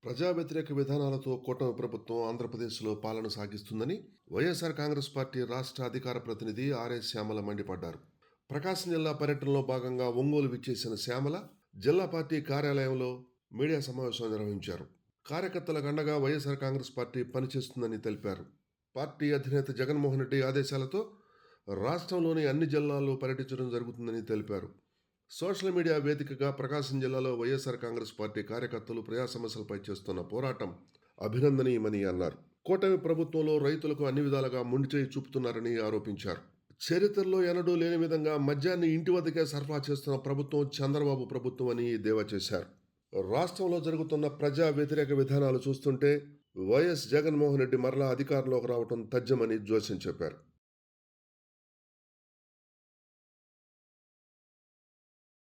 ప్రజా వ్యతిరేక విధానాలతో కూటమి ప్రభుత్వం ఆంధ్రప్రదేశ్లో పాలన సాగిస్తుందని వైఎస్ఆర్ కాంగ్రెస్ పార్టీ రాష్ట్ర అధికార ప్రతినిధి ఆర్ఎస్ శ్యామల మండిపడ్డారు. ప్రకాశం జిల్లా పర్యటనలో భాగంగా ఒంగోలు విచ్చేసిన శ్యామల జిల్లా పార్టీ కార్యాలయంలో మీడియా సమావేశం నిర్వహించారు. కార్యకర్తలకు అండగా వైఎస్ఆర్ కాంగ్రెస్ పార్టీ పనిచేస్తుందని తెలిపారు. పార్టీ అధినేత జగన్మోహన్ రెడ్డి ఆదేశాలతో రాష్ట్రంలోని అన్ని జిల్లాల్లో పర్యటించడం జరుగుతుందని తెలిపారు. సోషల్ మీడియా వేదికగా ప్రకాశం జిల్లాలో వైఎస్ఆర్ కాంగ్రెస్ పార్టీ కార్యకర్తలు ప్రజా సమస్యలపై చేస్తున్న పోరాటం అభినందనీయమని అన్నారు. కూటమి ప్రభుత్వంలో రైతులకు అన్ని విధాలుగా మొండిచేయి చూపుతున్నారని ఆరోపించారు. చరిత్రలో ఎన్నడూ లేని విధంగా మద్యాన్ని ఇంటి వద్దకే సరఫరా చేస్తున్న ప్రభుత్వం చంద్రబాబు ప్రభుత్వం అని దేవా చేశారు. రాష్ట్రంలో జరుగుతున్న ప్రజా వ్యతిరేక విధానాలు చూస్తుంటే వైఎస్ జగన్మోహన్ రెడ్డి మరలా అధికారంలోకి రావడం తథ్యమని జోస్యం చెప్పారు.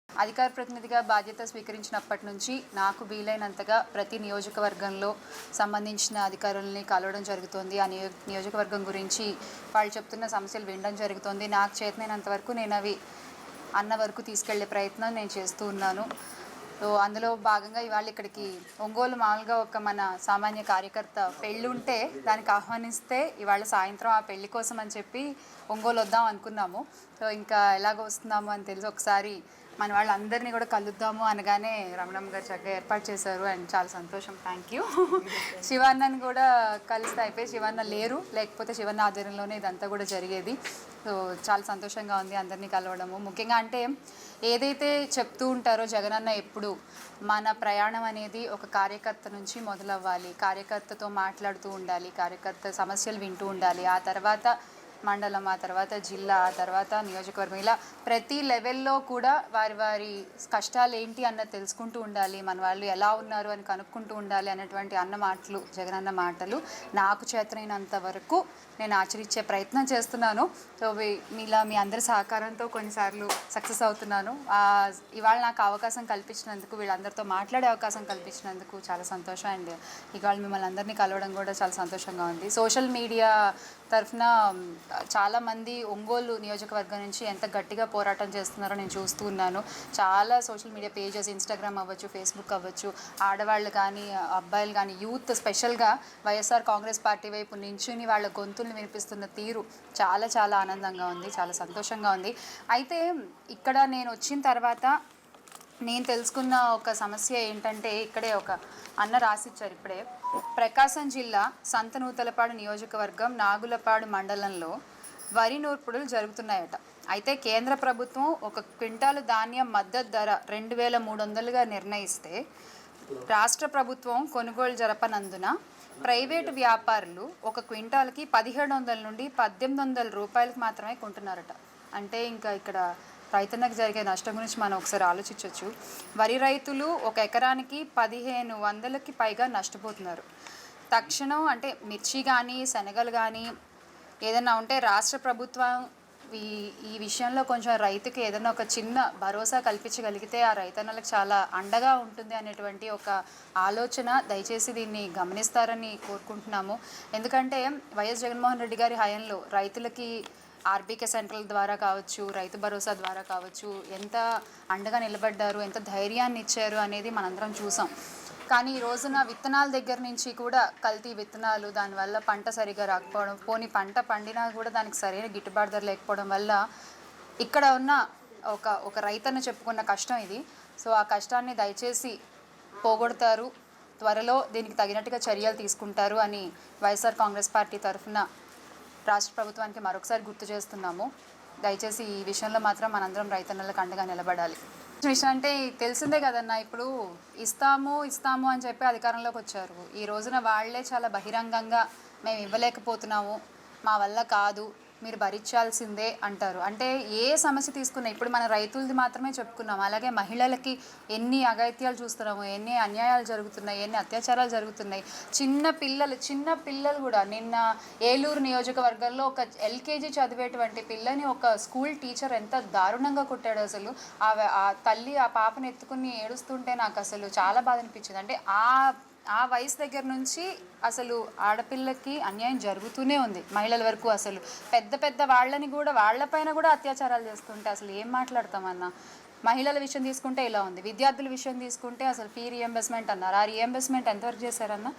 అధికార ప్రతినిధిగా బాధ్యత స్వీకరించినప్పటి నుంచి నాకు వీలైనంతగా ప్రతి నియోజకవర్గంలో సంబంధించిన అధికారులని కలవడం జరుగుతుంది. ఆ నియోజకవర్గం గురించి వాళ్ళు చెప్తున్న సమస్యలు వినడం జరుగుతుంది. నాకు చేతనైనంత వరకు నేను అవి అన్న వరకు తీసుకెళ్లే ప్రయత్నం నేను చేస్తూ ఉన్నాను. సో అందులో భాగంగా ఇవాళ ఇక్కడికి ఒంగోలు మామూలుగా ఒక మన సామాన్య కార్యకర్త పెళ్ళి ఉంటే దానికి ఆహ్వానిస్తే ఇవాళ సాయంత్రం ఆ పెళ్లి కోసం అని చెప్పి ఒంగోలు వద్దాం అనుకున్నాము. సో ఇంకా ఎలాగో వస్తున్నాము అని తెలిసి ఒకసారి మన వాళ్ళందరినీ కూడా కలుద్దాము అనగానే రమణమ్మ గారు చక్కగా ఏర్పాటు చేశారు. అండ్ చాలా సంతోషం, థ్యాంక్ యూ. శివన్నని కూడా కలిస్తే అయిపోయి శివన్న లేరు, లేకపోతే శివన్న ఆధ్వర్యంలోనే ఇదంతా కూడా జరిగేది. సో చాలా సంతోషంగా ఉంది అందరినీ కలవడము. ముఖ్యంగా అంటే ఏదైతే చెప్తూ ఉంటారో జగనన్న ఎప్పుడు మన ప్రయాణం అనేది ఒక కార్యకర్త నుంచి మొదలవ్వాలి, కార్యకర్తతో మాట్లాడుతూ ఉండాలి, కార్యకర్త సమస్యలు వింటూ ఉండాలి, ఆ తర్వాత మండలం, ఆ తర్వాత జిల్లా, ఆ తర్వాత నియోజకవర్గం, ఇలా ప్రతి లెవెల్లో కూడా వారి వారి కష్టాలు ఏంటి అన్నది తెలుసుకుంటూ ఉండాలి, మన వాళ్ళు ఎలా ఉన్నారు అని కనుక్కుంటూ ఉండాలి అన్నటువంటి మాటలు జగనన్న మాటలు నాకు చేతనైనంత వరకు నేను ఆచరించే ప్రయత్నం చేస్తున్నాను. సో మీలా మీ అందరి సహకారంతో కొన్నిసార్లు సక్సెస్ అవుతున్నాను. ఇవాళ నాకు అవకాశం కల్పించినందుకు, వీళ్ళందరితో మాట్లాడే అవకాశం కల్పించినందుకు చాలా సంతోషం. అండ్ ఇవాళ మిమ్మల్ని అందరినీ కలవడం కూడా చాలా సంతోషంగా ఉంది. సోషల్ మీడియా తరఫున చాలామంది ఒంగోలు నియోజకవర్గం నుంచి ఎంత గట్టిగా పోరాటం చేస్తున్నారో నేను చూస్తూ ఉన్నాను. చాలా సోషల్ మీడియా పేజెస్, ఇన్స్టాగ్రామ్ అవ్వచ్చు, ఫేస్బుక్ అవ్వచ్చు, ఆడవాళ్ళు కానీ అబ్బాయిలు కానీ యూత్ స్పెషల్గా వైఎస్ఆర్ కాంగ్రెస్ పార్టీ వైపు నించుని వాళ్ళ గొంతుల్ని వినిపిస్తున్న తీరు చాలా చాలా ఆనందంగా ఉంది, చాలా సంతోషంగా ఉంది. అయితే ఇక్కడ నేను వచ్చిన తర్వాత నేను తెలుసుకున్న ఒక సమస్య ఏంటంటే, ఇక్కడే ఒక అన్న రాసిచ్చారు ఇప్పుడే, ప్రకాశం జిల్లా సంతనూతలపాడు నియోజకవర్గం నాగులపాడు మండలంలో వరి నూర్పుడులు జరుగుతున్నాయట. అయితే కేంద్ర ప్రభుత్వం ఒక క్వింటాలు ధాన్యం మద్దతు ధర 2300గా నిర్ణయిస్తే రాష్ట్ర ప్రభుత్వం కొనుగోలు జరపనందున ప్రైవేటు వ్యాపారులు ఒక క్వింటాల్కి 1700 నుండి 1800 రూపాయలకు మాత్రమే కొంటున్నారట. అంటే ఇంకా ఇక్కడ రైతన్నకు జరిగే నష్టం గురించి మనం ఒకసారి ఆలోచించవచ్చు. వరి రైతులు ఒక ఎకరానికి 1500కి పైగా నష్టపోతున్నారు. తక్షణం అంటే మిర్చి కానీ శనగలు కానీ ఏదైనా ఉంటే రాష్ట్ర ప్రభుత్వం ఈ విషయంలో కొంచెం రైతుకి ఏదైనా ఒక చిన్న భరోసా కల్పించగలిగితే ఆ రైతన్నలకు చాలా అండగా ఉంటుంది అనేటువంటి ఒక ఆలోచన దయచేసి దీన్ని గమనిస్తారని కోరుకుంటున్నాము. ఎందుకంటే వైఎస్ జగన్మోహన్ రెడ్డి గారి హయాంలో రైతులకి ఆర్బీకే సెంట్రల్ ద్వారా కావచ్చు, రైతు భరోసా ద్వారా కావచ్చు, ఎంత అండగా నిలబడ్డారు, ఎంత ధైర్యాన్ని ఇచ్చారు అనేది మనందరం చూసాం. కానీ ఈ రోజున విత్తనాల దగ్గర నుంచి కూడా కల్తీ విత్తనాలు, దానివల్ల పంట సరిగా రాకపోవడం, పోనీ పంట పండినా కూడా దానికి సరైన గిట్టుబాటు ధర లేకపోవడం వల్ల ఇక్కడ ఉన్న ఒక రైతన్న చెప్పుకున్న కష్టం ఇది. సో ఆ కష్టాన్ని దయచేసి పోగొడతారు, త్వరలో దీనికి తగినట్టుగా చర్యలు తీసుకుంటారు అని వైఎస్ఆర్ కాంగ్రెస్ పార్టీ తరఫున రాష్ట్ర ప్రభుత్వానికి మరొకసారి గుర్తు చేస్తున్నాము. దయచేసి ఈ విషయంలో మాత్రం మనందరం రైతన్నలకు అండగా నిలబడాలి. విషయం అంటే తెలిసిందే కదన్నా, ఇప్పుడు ఇస్తాము అని చెప్పి అధికారంలోకి వచ్చారు. ఈ రోజున వాళ్లే చాలా బహిరంగంగా మేము ఇవ్వలేకపోతున్నాము, మా వల్ల కాదు, మీరు భరించాల్సిందే అంటారు. అంటే ఏ సమస్య తీసుకున్నా, ఇప్పుడు మన రైతులది మాత్రమే చెప్పుకున్నాం, అలాగే మహిళలకి ఎన్ని అఘాయిత్యాలు చూస్తున్నాము, ఎన్ని అన్యాయాలు జరుగుతున్నాయి, ఎన్ని అత్యాచారాలు జరుగుతున్నాయి. చిన్న పిల్లలు కూడా నిన్న ఏలూరు నియోజకవర్గంలో ఒక ఎల్కేజీ చదివేటువంటి పిల్లని ఒక స్కూల్ టీచర్ ఎంత దారుణంగా కొట్టాడు. అసలు ఆ తల్లి ఆ పాపను ఎత్తుకుని ఏడుస్తుంటే నాకు అసలు చాలా బాధ అనిపించింది. అంటే ఆ వయసు దగ్గర నుంచి అసలు ఆడపిల్లకి అన్యాయం జరుగుతూనే ఉంది. మహిళల వరకు అసలు పెద్ద వాళ్ళని కూడా వాళ్ళపైన కూడా అత్యాచారాలు చేస్తుంటే అసలు ఏం మాట్లాడతామన్నా. మహిళల విషయం తీసుకుంటే ఇలా ఉంది, విద్యార్థుల విషయం తీసుకుంటే అసలు ఫీ రియంబర్స్మెంట్ అన్నారు. ఆ రియంబర్స్మెంట్ ఎంతవరకు చేశారన్న?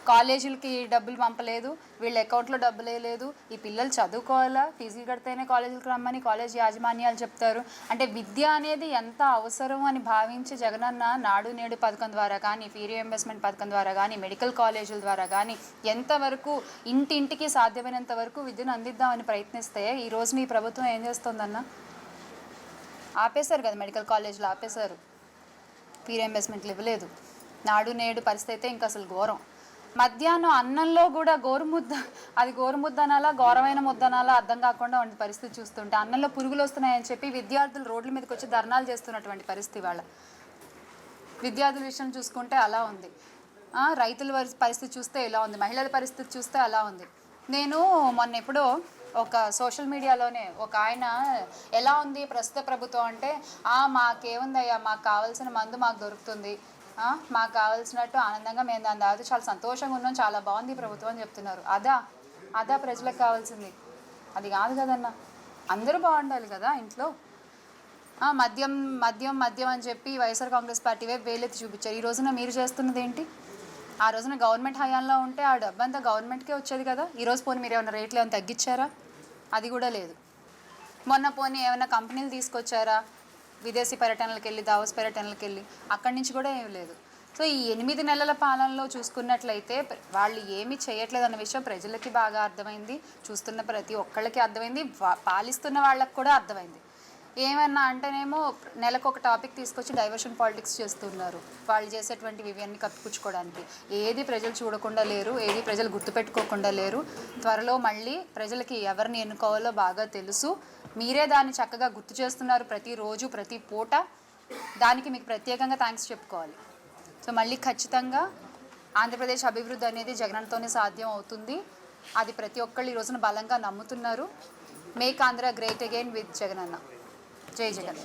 కాలేజీలకి డబ్బులు పంపలేదు, వీళ్ళ అకౌంట్లో డబ్బులు వేయలేదు. ఈ పిల్లలు చదువుకోవాలా, ఫీజులు కడితేనే కాలేజీలకు రమ్మని కాలేజ్ యాజమాన్యాలు చెప్తారు. అంటే విద్య అనేది ఎంత అవసరం అని భావించి జగనన్న నాడు నేడు పథకం ద్వారా కానీ, ఫీ రియంబర్స్మెంట్ పథకం ద్వారా కానీ, మెడికల్ కాలేజీల ద్వారా కానీ ఎంతవరకు ఇంటింటికి సాధ్యమైనంత వరకు విద్యను అందిద్దామని ప్రయత్నిస్తే ఈరోజు మీ ప్రభుత్వం ఏం చేస్తుందన్న? ఆపేశారు కదా, మెడికల్ కాలేజీలు ఆపేశారు, ఫీ రియంబర్స్మెంట్లు ఇవ్వలేదు. నాడు నేడు పరిస్థితి అయితే ఇంకా అసలు ఘోరం. మధ్యాహ్నం అన్నంలో కూడా గోరుముద్ద, అది గోరుముద్ద అనాలా ఘోరమైన ముద్ద అనాలా అర్థం కాకుండా ఉండే పరిస్థితి చూస్తుంటే, అన్నంలో పురుగులు వస్తున్నాయని చెప్పి విద్యార్థులు రోడ్ల మీదకి వచ్చి ధర్నాలు చేస్తున్నటువంటి పరిస్థితి వాళ్ళ. విద్యార్థుల విషయం చూసుకుంటే అలా ఉంది, రైతుల పరిస్థితి చూస్తే ఇలా ఉంది, మహిళల పరిస్థితి చూస్తే అలా ఉంది. నేను మొన్న ఎప్పుడో ఒక సోషల్ మీడియాలోనే ఒక ఆయన ఎలా ఉంది ప్రస్తుత ప్రభుత్వం అంటే, మాకేముందయ్యా, మాకు కావాల్సిన మందు మాకు దొరుకుతుంది, మాకు కావాల్సినట్టు ఆనందంగా మేము దాని తర్వాత చాలా సంతోషంగా ఉన్నాం, చాలా బాగుంది ప్రభుత్వం అని చెప్తున్నారు. అదా ప్రజలకు కావాల్సింది? అది కాదు కదన్న, అందరూ బాగుండాలి కదా ఇంట్లో. మద్యం మద్యం మద్యం అని చెప్పి వైఎస్ఆర్ కాంగ్రెస్ పార్టీ వైపు వేలెత్తి చూపించారు. ఈ రోజున మీరు చేస్తున్నది ఏంటి? ఆ రోజున గవర్నమెంట్ హయాంలో ఉంటే ఆ డబ్బు అంతా గవర్నమెంట్కే వచ్చేది కదా. ఈరోజు పోనీ మీరు ఏమైనా రేట్లు ఏమైనా తగ్గించారా? అది కూడా లేదు. మొన్న పోనీ ఏమైనా కంపెనీలు తీసుకొచ్చారా? విదేశీ పర్యటనలకు వెళ్ళి, దావోస్ పర్యటనలకు వెళ్ళి, అక్కడి నుంచి కూడా ఏమీ లేదు. సో ఈ 8 నెలల పాలనలో చూసుకున్నట్లయితే వాళ్ళు ఏమీ చేయట్లేదు అన్న విషయం ప్రజలకి బాగా అర్థమైంది, చూస్తున్న ప్రతి ఒక్కళ్ళకి అర్థమైంది, పాలిస్తున్న వాళ్ళకి కూడా అర్థమైంది. ఏమన్నా అంటేనేమో నెలకు ఒక టాపిక్ తీసుకొచ్చి డైవర్షన్ పాలిటిక్స్ చేస్తున్నారు, వాళ్ళు చేసేటువంటి ఇవన్నీ కప్పిపుచ్చుకోవడానికి. ఏది ప్రజలు చూడకుండా లేరు, ఏది ప్రజలు గుర్తుపెట్టుకోకుండా లేరు. త్వరలో మళ్ళీ ప్రజలకి ఎవరిని ఎన్నుకోవాలో బాగా తెలుసు. మీరే దాన్ని చక్కగా గుర్తు చేస్తున్నారు ప్రతిరోజు, ప్రతి పూట. దానికి మీకు ప్రత్యేకంగా థ్యాంక్స్ చెప్పుకోవాలి. సో మళ్ళీ ఖచ్చితంగా ఆంధ్రప్రదేశ్ అభివృద్ధి అనేది జగనన్నతోనే సాధ్యం అవుతుంది. అది ప్రతి ఒక్కళ్ళు ఈ రోజున బలంగా నమ్ముతున్నారు. Make Andhra great again with Jagananna. జై జగన్.